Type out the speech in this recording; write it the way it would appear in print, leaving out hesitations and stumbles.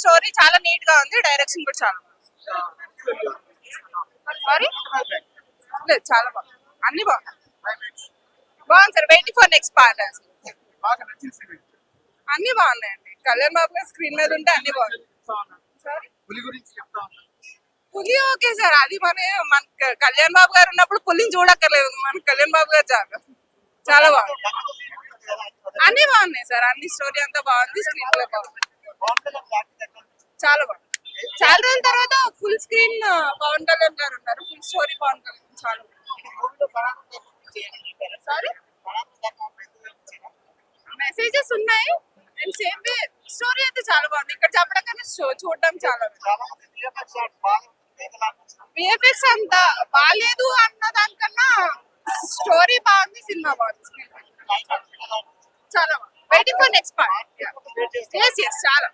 Story చాలా neat గా ఉంది, డైరెక్షన్ కూడా చాలా సారీ లేదు చాలా బాగుంది, అన్ని బాగుంది బాగుంది sir. Waiting for next part. అన్ని బాగున్నాయండి. కళ్యాణ్ బాబు గారు స్క్రీన్ మీద ఉంటే అన్ని బాగుంది. సారీ పులి ఓకే సార్, అది మన కళ్యాణ్ బాబు గారు ఉన్నప్పుడు పులిని చూడక్కర్లేదు, మన కళ్యాణ్ బాబు గారు చాలు. చాలా బాగుంది, అన్ని బాగున్నాయి సార్, అన్ని స్టోరీ అంతా బాగుంది, స్క్రీన్ ప్లే బాగుంది, చాలా బాగుంది. చాలా రోజుల తర్వాత ఫుల్ స్క్రీన్ పవన్ కళ్యాణ్ గారు ఉన్నారు, ఫుల్ స్టోరీ పవన్ కళ్యాణ్, చాలా సారీ మెసేజెస్ ఉన్నాయి అండ్ సేమ్ వే స్టోరీ అయితే చాలా బాగుంది. ఇక్కడ చెప్పడం కన్నా చూడడం చాలా విఎఫ్ఎక్స్ అంత బాగాలేదు అన్న దానికన్నా స్టోరీ బాగుంది, సినిమా బాగుంది, చాలా బాగుంది. Waiting for next part. Yes yes చాలా